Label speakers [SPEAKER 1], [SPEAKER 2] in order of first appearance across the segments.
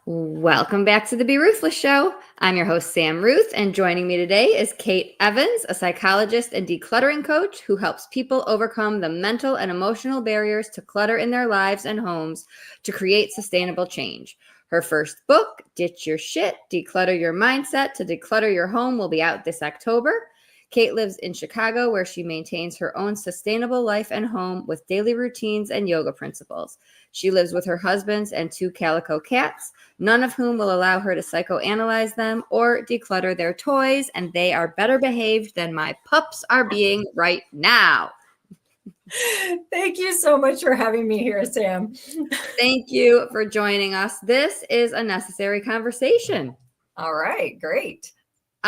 [SPEAKER 1] Welcome back to the Be Ruthless Show. I'm your host, Sam Ruth, and joining me today is Kate Evans, a psychologist and decluttering coach who helps people overcome the mental and emotional barriers to clutter in their lives and homes to create sustainable change. Her first book, Ditch Your Shit, Declutter Your Mindset to Declutter Your Home, will be out this October. Kate lives in Chicago, where she maintains her own sustainable life and home with daily routines and yoga principles. She lives with her husband and 2 calico cats, none of whom will allow her to psychoanalyze them or declutter their toys, and they are better behaved than my pups are being right now.
[SPEAKER 2] Thank you so much for having me here, Sam.
[SPEAKER 1] Thank you for joining us. This is a necessary conversation.
[SPEAKER 2] All right, great.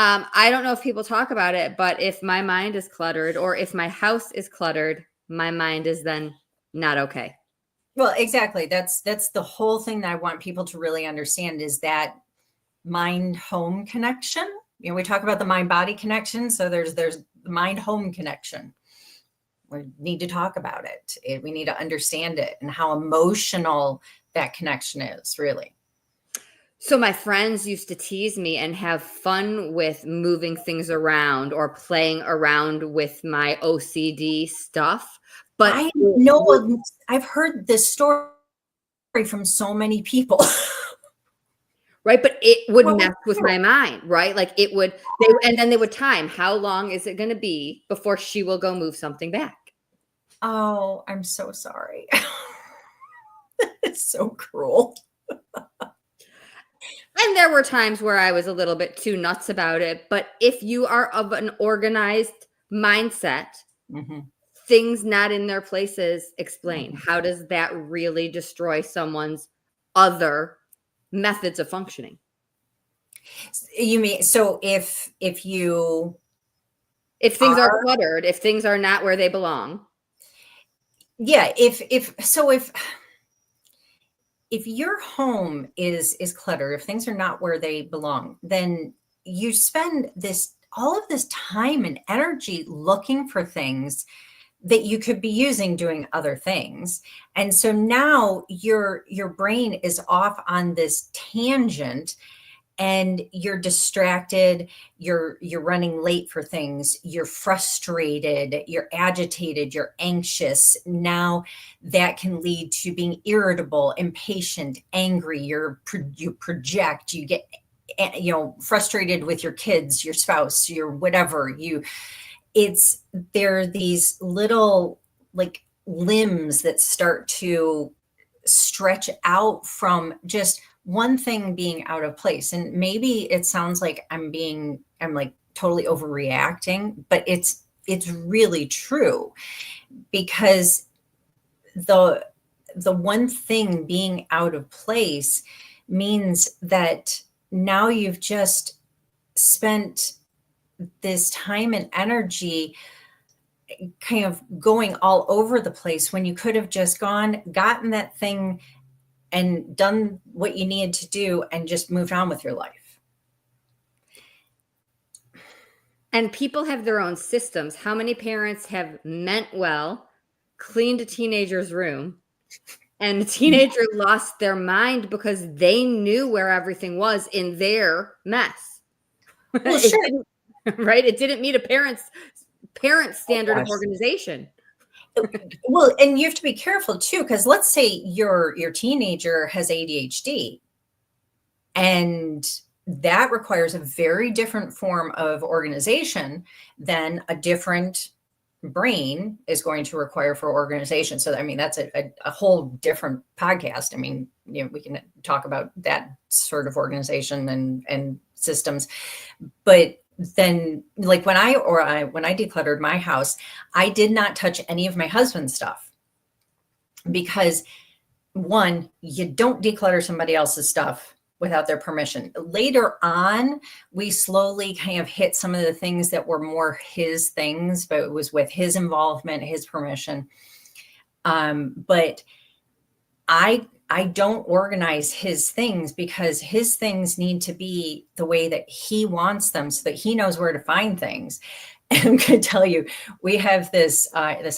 [SPEAKER 1] I don't know if people talk about it, but if my mind is cluttered or if my house is cluttered, my mind is then not okay.
[SPEAKER 2] Well, exactly. That's the whole thing that I want people to really understand is that mind-home connection. You know, we talk about the mind-body connection. So there's the mind-home connection. We need to talk about it. We need to understand it and how emotional that connection is, really.
[SPEAKER 1] So my friends used to tease me and have fun with moving things around or playing around with my OCD stuff. But
[SPEAKER 2] I know I've heard this story from so many people.
[SPEAKER 1] Right. But it would mess with my mind, right? Like it would, and then they would time, how long is it going to be before she will go move something back?
[SPEAKER 2] Oh, I'm so sorry. It's so cruel.
[SPEAKER 1] And there were times where I was a little bit too nuts about it. But if you are of an organized mindset, things not in their places, explain. How does that really destroy someone's other methods of functioning?
[SPEAKER 2] You mean, so if
[SPEAKER 1] things are cluttered, if things are not where they belong.
[SPEAKER 2] Yeah. If your home is cluttered, if things are not where they belong, then you spend all of this time and energy looking for things that you could be using doing other things. And so now your brain is off on this tangent and you're distracted, you're running late for things, you're frustrated, you're agitated, you're anxious. Now that can lead to being irritable, impatient, angry, you project, you get frustrated with your kids, your spouse, your whatever. There are these little like limbs that start to stretch out from just one thing being out of place. And maybe it sounds like I'm like totally overreacting, but it's really true, because the one thing being out of place means that now you've just spent this time and energy kind of going all over the place when you could have just gotten that thing and done what you needed to do and just moved on with your life.
[SPEAKER 1] And people have their own systems. How many parents have meant well, cleaned a teenager's room, and the teenager lost their mind because they knew where everything was in their mess?
[SPEAKER 2] Well, sure.
[SPEAKER 1] Right? It didn't meet a parent's standard of organization.
[SPEAKER 2] Well, and you have to be careful too, because let's say your teenager has ADHD, and that requires a very different form of organization than a different brain is going to require for organization. So, I mean, that's a whole different podcast. I mean, we can talk about that sort of organization and systems, but then like when I decluttered my house, I did not touch any of my husband's stuff, because one, you don't declutter somebody else's stuff without their permission. Later on, we slowly kind of hit some of the things that were more his things, but it was with his involvement, his permission. But I don't organize his things, because his things need to be the way that he wants them so that he knows where to find things. And I'm going to tell you, we have this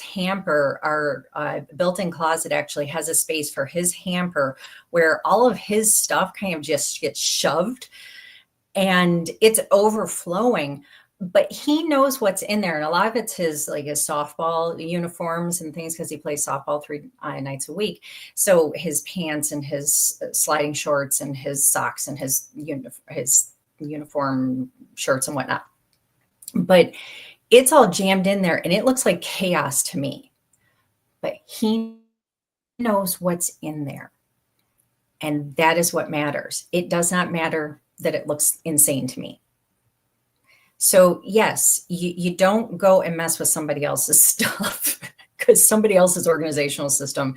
[SPEAKER 2] hamper. Our built-in closet actually has a space for his hamper where all of his stuff kind of just gets shoved, and it's overflowing. But he knows what's in there, and a lot of it's his softball uniforms and things because he plays softball 3 nights a week. So his pants and his sliding shorts and his socks and his uniform shirts and whatnot. But it's all jammed in there and it looks like chaos to me. But he knows what's in there. And that is what matters. It does not matter that it looks insane to me. So yes, you don't go and mess with somebody else's stuff because somebody else's organizational system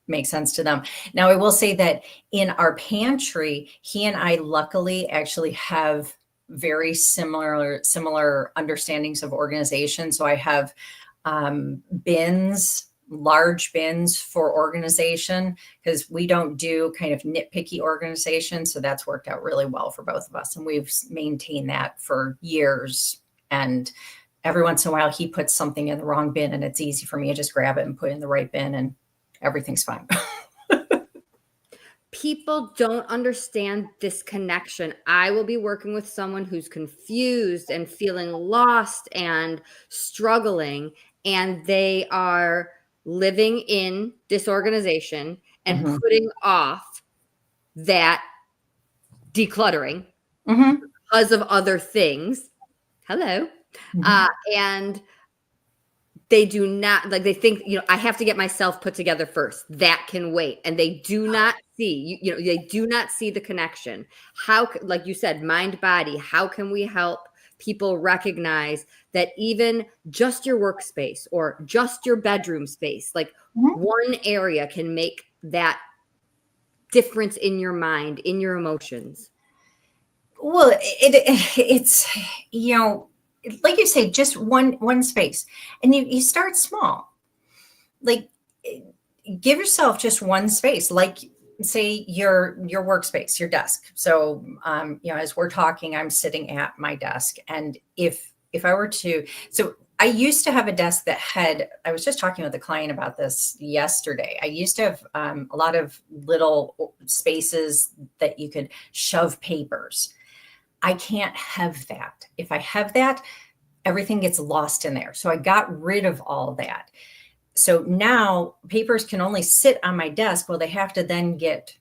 [SPEAKER 2] makes sense to them. Now, I will say that in our pantry, he and I luckily actually have very similar understandings of organization. So I have bins, large bins for organization, because we don't do kind of nitpicky organization. So that's worked out really well for both of us. And we've maintained that for years. And every once in a while, he puts something in the wrong bin and it's easy for me to just grab it and put it in the right bin and everything's fine.
[SPEAKER 1] People don't understand this connection. I will be working with someone who's confused and feeling lost and struggling, and they are living in disorganization and putting off that decluttering because of other things. Hello. And they do not, they think, I have to get myself put together first. That can wait. And they do not see, they do not see the connection. How, like you said, mind, body, how can we help people recognize that even just your workspace or just your bedroom space, one area can make that difference in your mind, in your emotions?
[SPEAKER 2] Well, it's, like you say, just one space, and you start small. Like, give yourself just one space, like say your workspace, your desk. So, as we're talking, I'm sitting at my desk, and if I were to, so I used to have a desk that I was just talking with a client about this yesterday. I used to have a lot of little spaces that you could shove papers. I can't have that. If I have that, everything gets lost in there. So I got rid of all that. So now papers can only sit on my desk. Well, they have to then get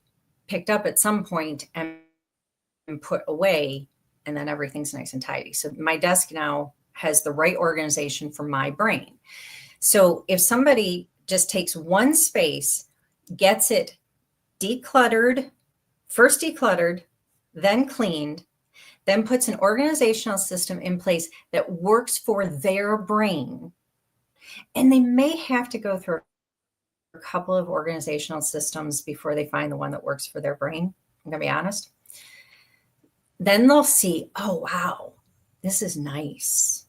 [SPEAKER 2] picked up at some point and put away, and then everything's nice and tidy. So my desk now has the right organization for my brain. So if somebody just takes one space, gets it decluttered, first decluttered, then cleaned, then puts an organizational system in place that works for their brain. And they may have to go through a couple of organizational systems before they find the one that works for their brain. I'm going to be honest. Then they'll see, oh, wow, this is nice.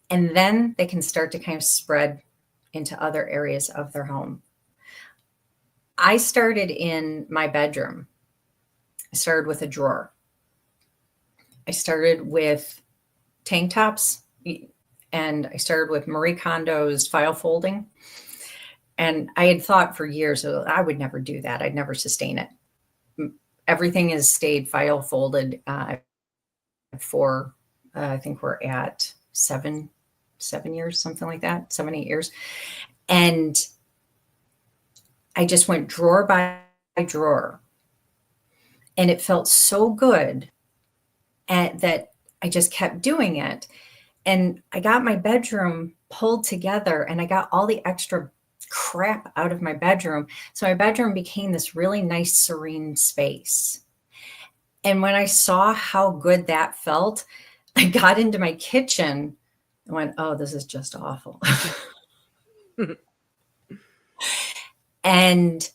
[SPEAKER 2] And then they can start to kind of spread into other areas of their home. I started in my bedroom. I started with a drawer. I started with tank tops, and I started with Marie Kondo's file folding. And I had thought for years, I would never do that. I'd never sustain it. Everything has stayed file folded for, I think we're at 7 years, something like that, 7, 8 years. And I just went drawer by drawer. And it felt so good that I just kept doing it. And I got my bedroom pulled together, and I got all the extra crap out of my bedroom. So my bedroom became this really nice, serene space. And when I saw how good that felt, I got into my kitchen and went, oh, this is just awful. And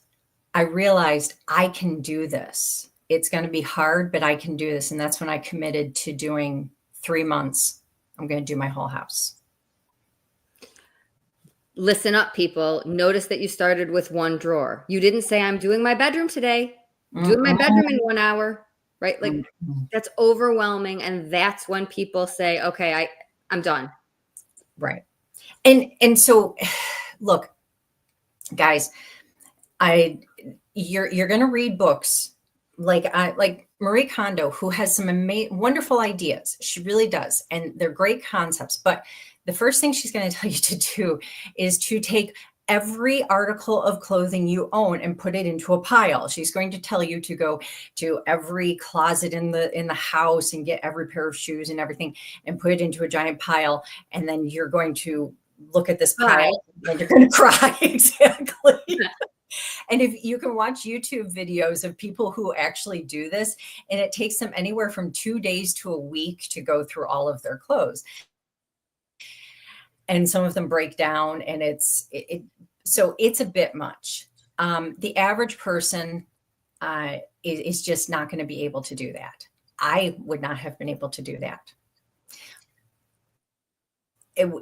[SPEAKER 2] I realized I can do this. It's going to be hard, but I can do this. And that's when I committed to doing 3 months. I'm going to do my whole house.
[SPEAKER 1] Listen up, people. Notice that you started with one drawer. You didn't say, I'm doing my bedroom today. I'm doing my bedroom in 1 hour. right? Like that's overwhelming. And that's when people say, okay, I'm done.
[SPEAKER 2] Right. And so look, guys, you're going to read books like Marie Kondo, who has some wonderful ideas. She really does. And they're great concepts. But the first thing she's going to tell you to do is to take every article of clothing you own and put it into a pile. She's going to tell you to go to every closet in the house and get every pair of shoes and everything and put it into a giant pile. And then you're going to look at this pile and you're going to cry. Exactly. And if you can watch YouTube videos of people who actually do this, and it takes them anywhere from 2 days to a week to go through all of their clothes. And some of them break down, and so it's a bit much. The average person is just not going to be able to do that. I would not have been able to do that.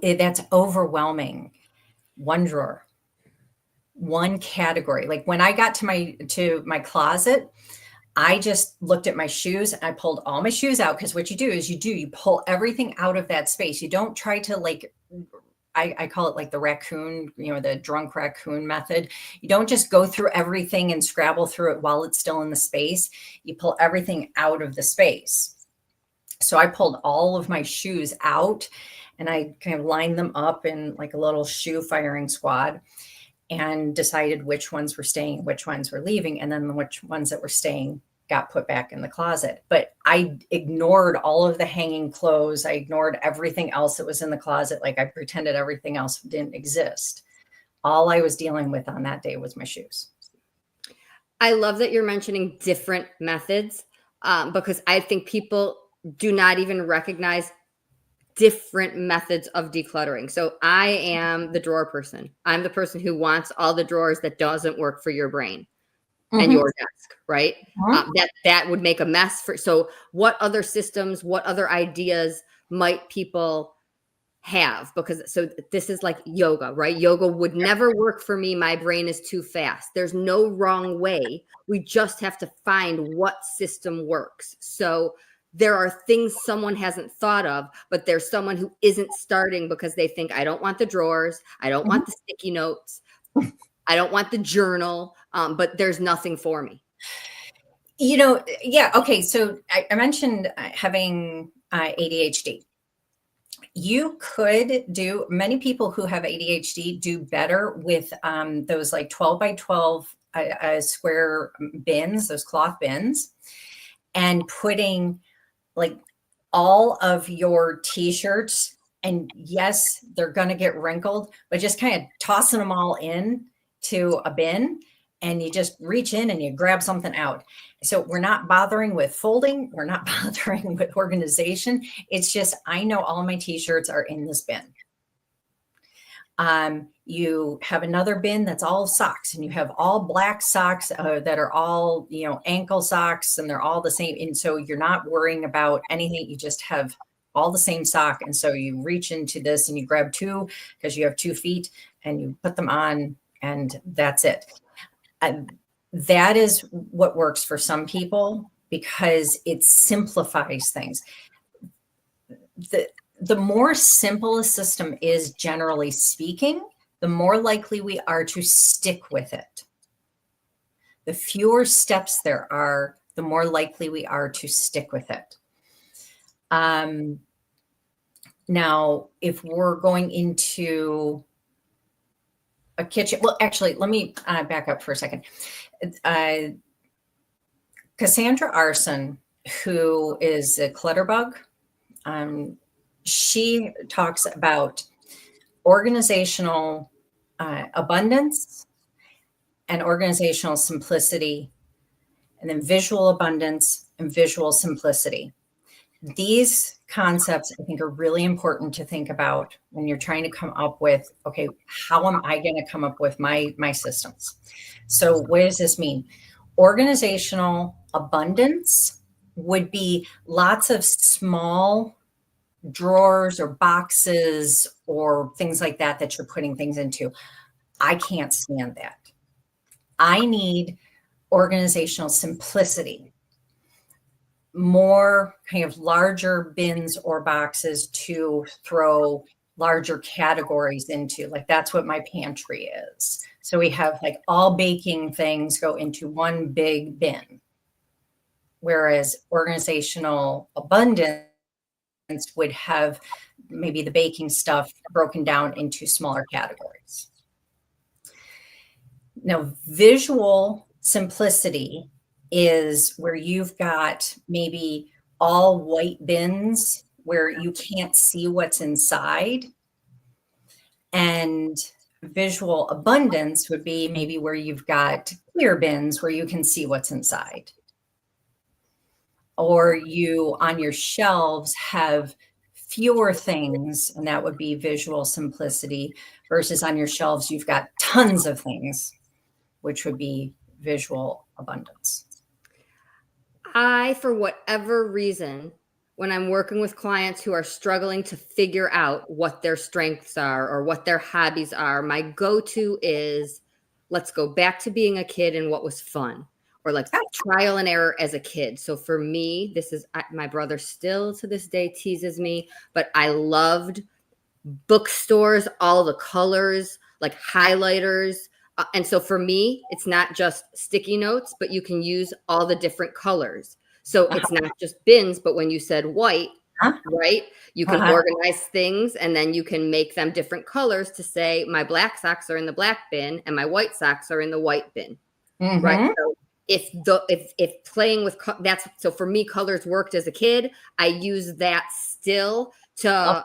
[SPEAKER 2] That's overwhelming. One drawer, one category. Like when I got to my closet, I just looked at my shoes and I pulled all my shoes out, because what you do is you pull everything out of that space. You don't try to, like, I call it like the raccoon, the drunk raccoon method. You don't just go through everything and scrabble through it while it's still in the space. You pull everything out of the space. So I pulled all of my shoes out and I kind of lined them up in like a little shoe firing squad, and decided which ones were staying, which ones were leaving, and then which ones that were staying got put back in the closet. But I ignored all of the hanging clothes. I ignored everything else that was in the closet. Like I pretended everything else didn't exist. All I was dealing with on that day was my shoes.
[SPEAKER 1] I love that you're mentioning different methods, because I think people do not even recognize different methods of decluttering. So I am the drawer person. I'm the person who wants all the drawers that doesn't work for your brain and your desk, right? That would make a mess so what other systems, what other ideas might people have? Because so this is like yoga, right? Yoga would never work for me. My brain is too fast. There's no wrong way. We just have to find what system works. So there are things someone hasn't thought of, but there's someone who isn't starting because they think, I don't want the drawers. I don't want the sticky notes. I don't want the journal, but there's nothing for me.
[SPEAKER 2] Yeah. Okay. So I mentioned having ADHD. You could many people who have ADHD do better with those like 12 by 12 square bins, those cloth bins, and putting like all of your t-shirts, and yes, they're going to get wrinkled, but just kind of tossing them all in to a bin, and you just reach in and you grab something out. So we're not bothering with folding. We're not bothering with organization. It's just, I know all my t-shirts are in this bin. You have another bin that's all socks, and you have all black socks that are all, ankle socks, and they're all the same. And so you're not worrying about anything. You just have all the same sock. And so you reach into this and you grab two because you have 2 feet and you put them on, and that's it. That is what works for some people because it simplifies things. The more simple a system is, generally speaking, the more likely we are to stick with it. The fewer steps there are, the more likely we are to stick with it. Now, if we're going into a kitchen, well, actually, let me back up for a second. Cassandra Arson, who is a clutter bug, she talks about organizational abundance and organizational simplicity, and then visual abundance and visual simplicity. These concepts, I think, are really important to think about when you're trying to come up with, okay, how am I going to come up with my systems? So what does this mean? Organizational abundance would be lots of small drawers or boxes or things like that you're putting things into. I can't stand that. I need organizational simplicity. more kind of larger bins or boxes to throw larger categories into. Like that's what my pantry is. So we have like all baking things go into one big bin, whereas organizational abundance would have maybe the baking stuff broken down into smaller categories. Now, visual simplicity is where you've got maybe all white bins where you can't see what's inside. And visual abundance would be maybe where you've got clear bins where you can see what's inside. Or you on your shelves have fewer things, and that would be visual simplicity, versus on your shelves you've got tons of things, which would be visual abundance.
[SPEAKER 1] For whatever reason, when I'm working with clients who are struggling to figure out what their strengths are or what their hobbies are, my go-to is, let's go back to being a kid and what was fun, or like trial and error as a kid. So for me, this is, my brother still to this day teases me, but I loved bookstores, all the colors, like highlighters. And so for me, it's not just sticky notes, but you can use all the different colors. So it's not just bins, but when you said white, right, you can organize things and then you can make them different colors to say my black socks are in the black bin and my white socks are in the white bin, right? So if playing with that's, so for me, colors worked as a kid. I use that still to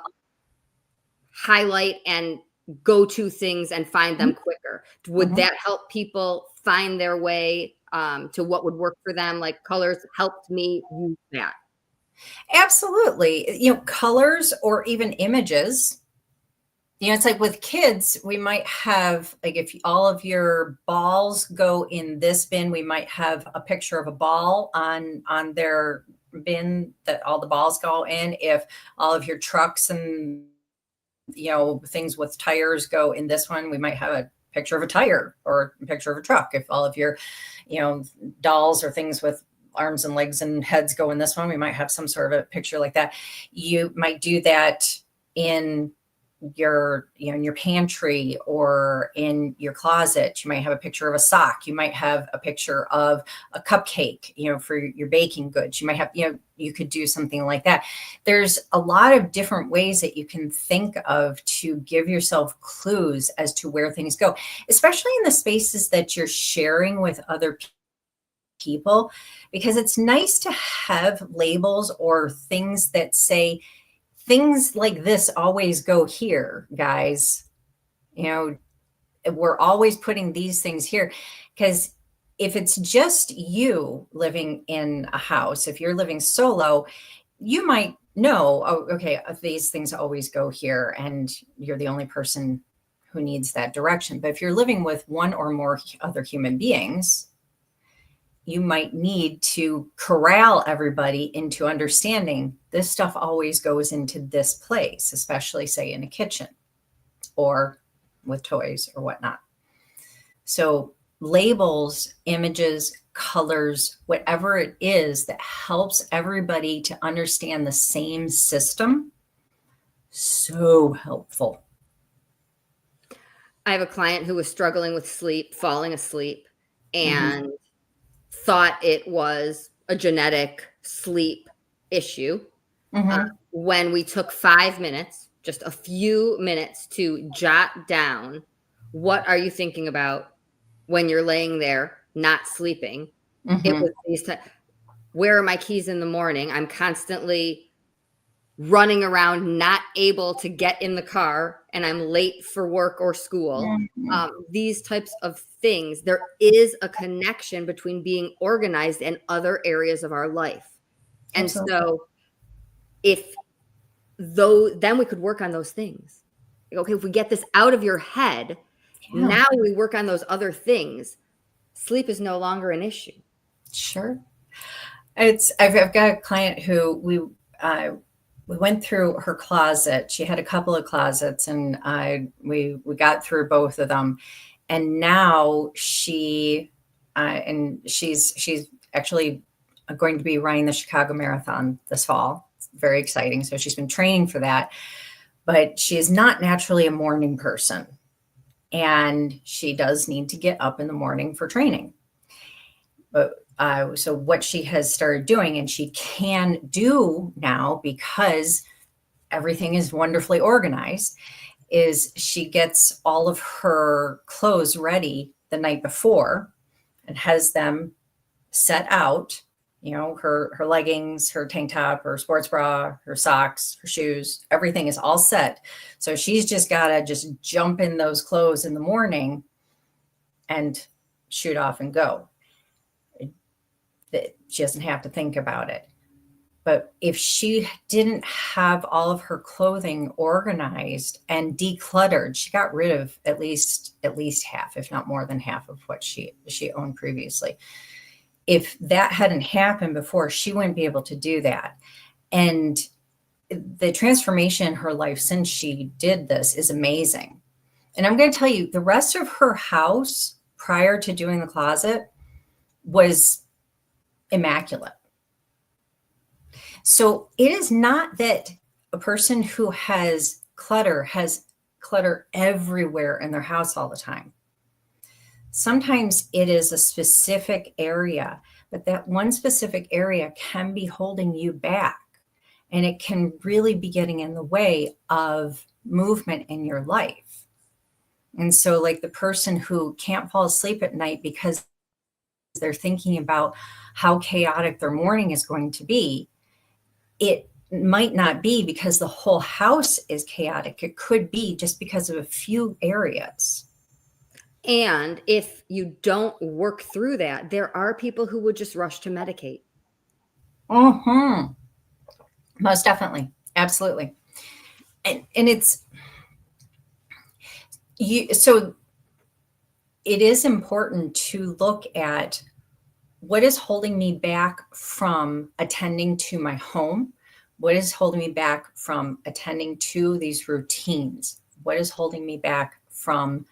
[SPEAKER 1] highlight and go to things and find them quicker. Would that help people find their way to what would work for them? Like colors helped me use that.
[SPEAKER 2] Absolutely. You know, colors or even images. You know, it's like with kids, we might have, like, if all of your balls go in this bin, we might have a picture of a ball on their bin that all the balls go in. If all of your trucks and, you know, things with tires go in this one, we might have a picture of a tire or a picture of a truck. If all of your, you know, dolls or things with arms and legs and heads go in this one, we might have some sort of a picture like that. You might do that in your, you know, in your pantry or in your closet. You might have a picture of a sock. You might have a picture of a cupcake, you know, for your baking goods. You might have, you know, you could do something like that. There's a lot of different ways that you can think of to give yourself clues as to where things go, especially in the spaces that you're sharing with other people, because it's nice to have labels or things that say, things like this always go here, guys. You know, we're always putting these things here, because if it's just you living in a house, if you're living solo, you might know, oh, okay, these things always go here, and you're the only person who needs that direction. But if you're living with one or more other human beings, you might need to corral everybody into understanding this stuff always goes into this place, especially say in a kitchen or with toys or whatnot. So labels, images, colors, whatever it is that helps everybody to understand the same system, so helpful.
[SPEAKER 1] I have a client who was struggling with sleep, falling asleep, and thought it was a genetic sleep issue. When we took 5 minutes, just a few minutes, to jot down, what are you thinking about when you're laying there not sleeping? It was these where are my keys in the morning? I'm constantly running around, not able to get in the car, and I'm late for work or school. These types of things, there is a connection between being organized and other areas of our life. And so then we could work on those things. Like, okay, if we get this out of your head, now we work on those other things. Sleep is no longer an issue.
[SPEAKER 2] Sure. I've got a client who we went through her closet. She had a couple of closets, and we got through both of them. And now she's actually going to be running the Chicago Marathon this fall. It's very exciting. So she's been training for that, but she is not naturally a morning person. And she does need to get up in the morning for training. But so what she has started doing, and she can do now because everything is wonderfully organized, is she gets all of her clothes ready the night before and has them set out, her leggings, her tank top, her sports bra, her socks, her shoes, everything is all set. So she's just got to just jump in those clothes in the morning and shoot off and go. She doesn't have to think about it. But if she didn't have all of her clothing organized and decluttered, she got rid of at least half, if not more than half of what she owned previously. If that hadn't happened before, she wouldn't be able to do that. And the transformation in her life since she did this is amazing. And I'm going to tell you, the rest of her house prior to doing the closet was immaculate. So it is not that a person who has clutter everywhere in their house all the time. Sometimes it is a specific area, but that one specific area can be holding you back, and it can really be getting in the way of movement in your life. And so like the person who can't fall asleep at night because they're thinking about how chaotic their morning is going to be, it might not be because the whole house is chaotic. It could be just because of a few areas.
[SPEAKER 1] And if you don't work through that, there are people who would just rush to medicate.
[SPEAKER 2] Mm-hmm. Most definitely. Absolutely. And it's so it is important to look at what is holding me back from attending to my home. What is holding me back from attending to these routines? What is holding me back from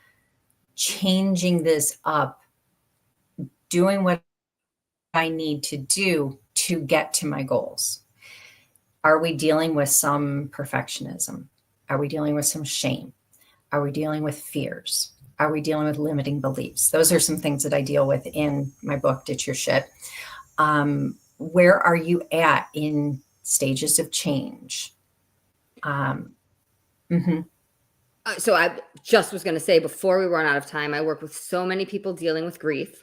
[SPEAKER 2] changing this up, doing what I need to do to get to my goals? Are we dealing with some perfectionism? Are we dealing with some shame? Are we dealing with fears? Are we dealing with limiting beliefs? Those are some things that I deal with in my book, Ditch Your Shit. Where are you at in stages of change? Mm-hmm.
[SPEAKER 1] So I just was going to say, before we run out of time, I work with so many people dealing with grief.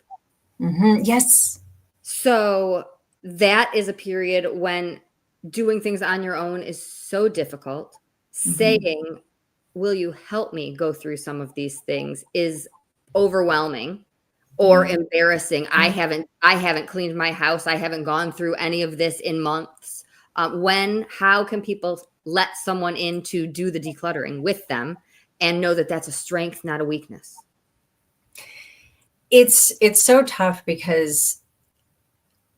[SPEAKER 2] Mm-hmm. Yes.
[SPEAKER 1] So that is a period when doing things on your own is so difficult. Mm-hmm. Saying, will you help me go through some of these things, is overwhelming or mm-hmm. embarrassing. Mm-hmm. I haven't cleaned my house. I haven't gone through any of this in months. How can people let someone in to do the decluttering with them and know that that's a strength, not a weakness?
[SPEAKER 2] It's so tough because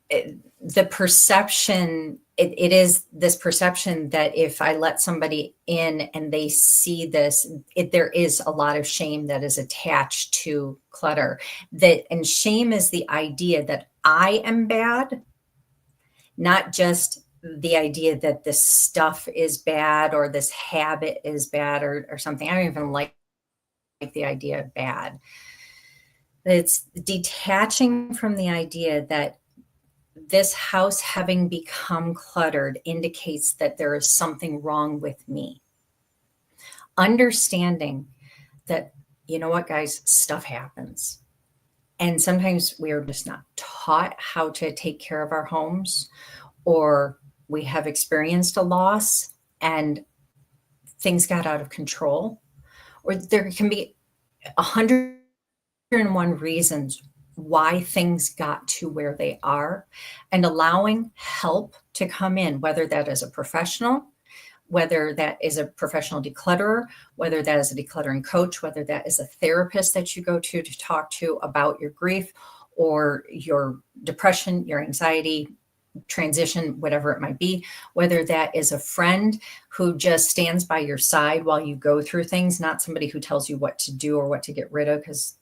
[SPEAKER 2] the perception, it is this perception that if I let somebody in and they see this, there is a lot of shame that is attached to clutter. And shame is the idea that I am bad, not just the idea that this stuff is bad or this habit is bad or something. I don't even like the idea of bad. It's detaching from the idea that this house having become cluttered indicates that there is something wrong with me. Understanding that, you know what, guys, stuff happens. And sometimes we are just not taught how to take care of our homes, or we have experienced a loss and things got out of control, or there can be 101 reasons why things got to where they are, and allowing help to come in, whether that is a professional, whether that is a professional declutterer, whether that is a decluttering coach, whether that is a therapist that you go to talk to about your grief or your depression, your anxiety, transition, whatever it might be, whether that is a friend who just stands by your side while you go through things, not somebody who tells you what to do or what to get rid of, because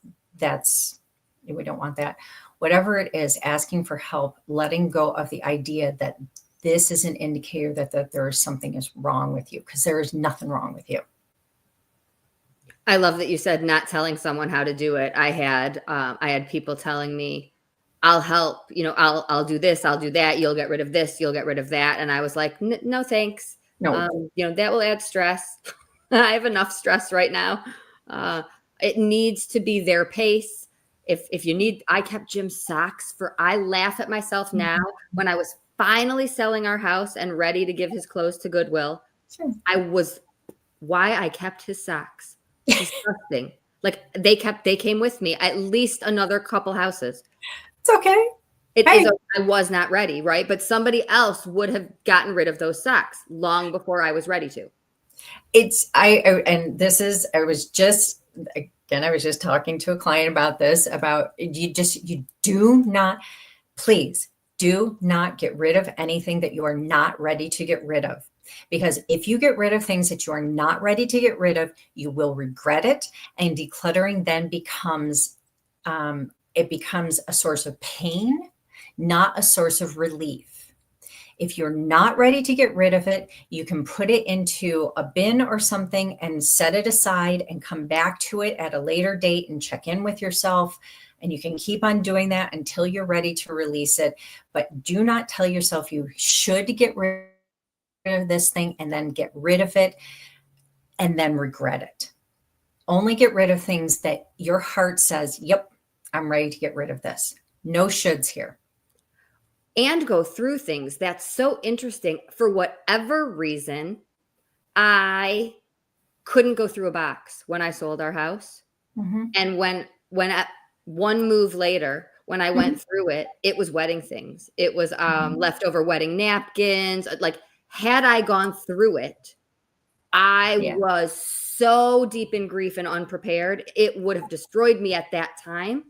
[SPEAKER 2] we don't want that. whatever it is, asking for help, letting go of the idea that this is an indicator that there is something is wrong with you, because there is nothing wrong with you.
[SPEAKER 1] I love that you said not telling someone how to do it. I had people telling me, I'll help, I'll do this, I'll do that. You'll get rid of this, you'll get rid of that. And I was like, no, thanks.
[SPEAKER 2] No.
[SPEAKER 1] That will add stress. I have enough stress right now. It needs to be their pace. If you need, I kept Jim's socks I laugh at myself now when I was finally selling our house and ready to give his clothes to Goodwill.
[SPEAKER 2] Sure.
[SPEAKER 1] Why I kept his socks. Disgusting. Like they came with me at least another couple houses.
[SPEAKER 2] It's okay.
[SPEAKER 1] I was not ready, right? But somebody else would have gotten rid of those socks long before I was ready to.
[SPEAKER 2] I was just talking to a client about this, please do not get rid of anything that you are not ready to get rid of. Because if you get rid of things that you are not ready to get rid of, you will regret it. And decluttering then becomes a source of pain, not a source of relief. If you're not ready to get rid of it, you can put it into a bin or something and set it aside and come back to it at a later date and check in with yourself. And you can keep on doing that until you're ready to release it. But do not tell yourself you should get rid of this thing and then get rid of it and then regret it. Only get rid of things that your heart says, yep, I'm ready to get rid of this. No shoulds here.
[SPEAKER 1] And go through things. That's so interesting. For whatever reason, I couldn't go through a box when I sold our house.
[SPEAKER 2] Mm-hmm.
[SPEAKER 1] And when at one move later, when I went through it, it was wedding things. It was leftover wedding napkins. Like, had I gone through it, I was so deep in grief and unprepared. It would have destroyed me at that time.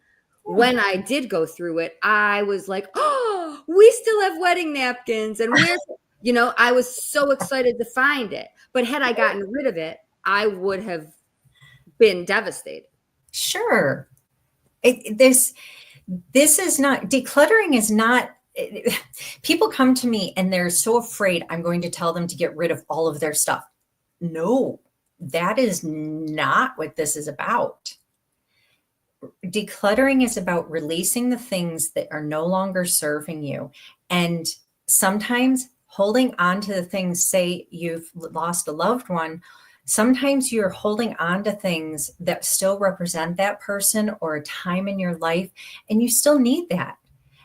[SPEAKER 1] When I did go through it, I was like, oh, we still have wedding napkins. And I was so excited to find it. But had I gotten rid of it, I would have been devastated.
[SPEAKER 2] Sure. This is not, decluttering is not, people come to me and they're so afraid I'm going to tell them to get rid of all of their stuff. No, that is not what this is about. Decluttering is about releasing the things that are no longer serving you. And sometimes holding on to the things, say you've lost a loved one, sometimes you're holding on to things that still represent that person or a time in your life, and you still need that.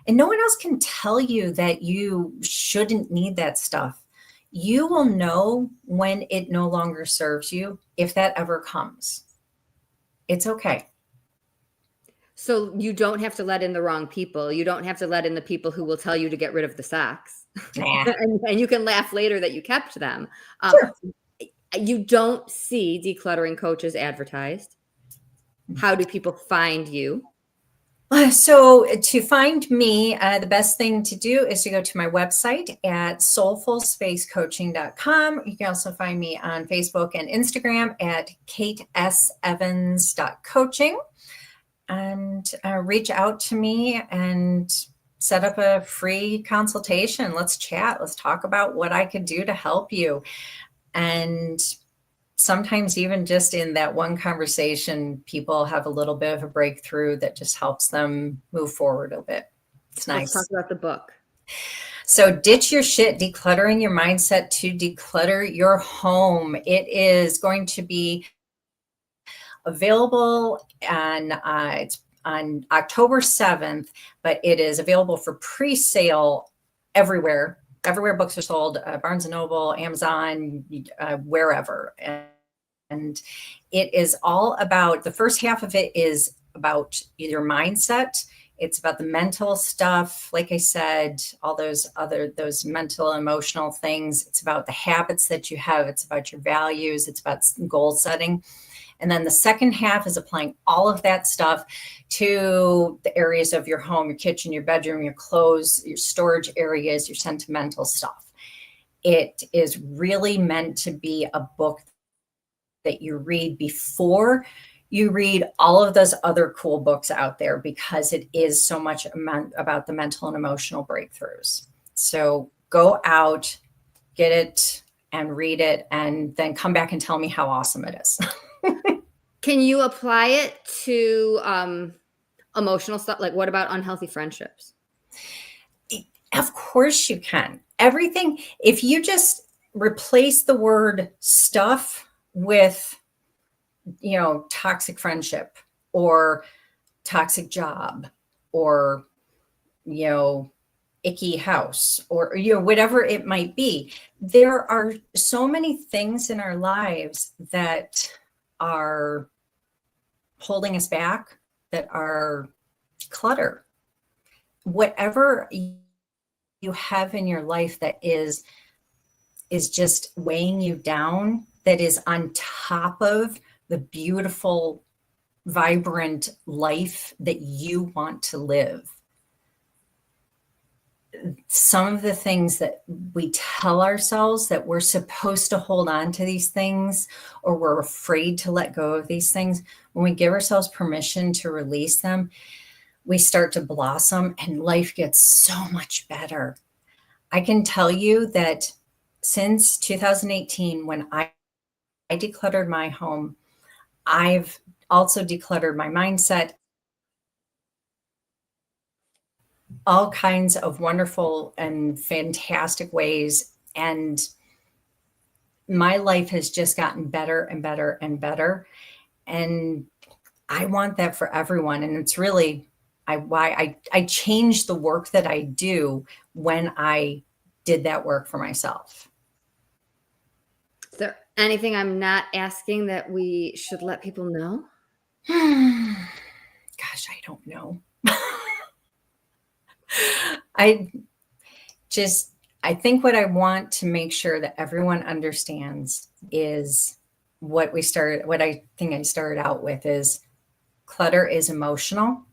[SPEAKER 2] And no one else can tell you that you shouldn't need that stuff. You will know when it no longer serves you, if that ever comes. It's okay.
[SPEAKER 1] So you don't have to let in the wrong people. You don't have to let in the people who will tell you to get rid of the socks.
[SPEAKER 2] Nah.
[SPEAKER 1] and you can laugh later that you kept them.
[SPEAKER 2] Sure.
[SPEAKER 1] You don't see decluttering coaches advertised. How do people find you?
[SPEAKER 2] So to find me, the best thing to do is to go to my website at soulfulspacecoaching.com. You can also find me on Facebook and Instagram at katesevans.coaching, and reach out to me and set up a free consultation. Let's chat. Let's talk about what I could do to help you. And sometimes even just in that one conversation, people have a little bit of a breakthrough that just helps them move forward a bit. It's nice.
[SPEAKER 1] Let's talk about the book.
[SPEAKER 2] So Ditch Your Shit, Decluttering Your Mindset to Declutter Your Home. It is going to be available it's on October 7th, but it is available for pre-sale everywhere books are sold, Barnes & Noble, Amazon, wherever. And it is all about, the first half of it is about your mindset. It's about the mental stuff. Like I said, all those mental, emotional things. It's about the habits that you have. It's about your values. It's about goal setting. And then the second half is applying all of that stuff to the areas of your home, your kitchen, your bedroom, your clothes, your storage areas, your sentimental stuff. It is really meant to be a book that you read before you read all of those other cool books out there, because it is so much about the mental and emotional breakthroughs. So go out, get it and read it, and then come back and tell me how awesome it is.
[SPEAKER 1] Can you apply it to emotional stuff? Like, what about unhealthy friendships?
[SPEAKER 2] Of course you can. Everything, if you just replace the word stuff with, toxic friendship or toxic job or, icky house or, whatever it might be, there are so many things in our lives that are holding us back, that are clutter. Whatever you have in your life that is just weighing you down, that is on top of the beautiful, vibrant life that you want to live. Some of the things that we tell ourselves that we're supposed to hold on to these things, or we're afraid to let go of these things, when we give ourselves permission to release them, we start to blossom and life gets so much better. I can tell you that since 2018, when I decluttered my home, I've also decluttered my mindset, all kinds of wonderful and fantastic ways. And my life has just gotten better and better and better. And I want that for everyone. And it's really why I changed the work that I do when I did that work for myself.
[SPEAKER 1] Is there anything I'm not asking that we should let people know?
[SPEAKER 2] Gosh, I don't know. I think what I want to make sure that everyone understands is what I think I started out with is clutter is emotional.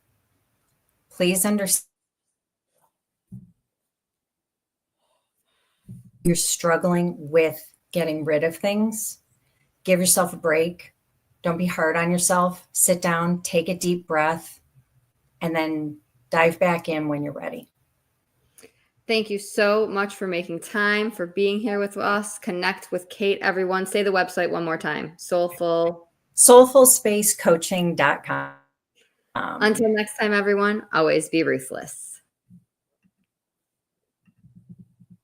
[SPEAKER 2] Please understand you're struggling with getting rid of things. Give yourself a break. Don't be hard on yourself. Sit down, take a deep breath, and then dive back in when you're ready.
[SPEAKER 1] Thank you so much for making time, for being here with us. Connect with Kate, everyone. Say the website one more time.
[SPEAKER 2] Soulfulspacecoaching.com.
[SPEAKER 1] Until next time, everyone, always be ruthless.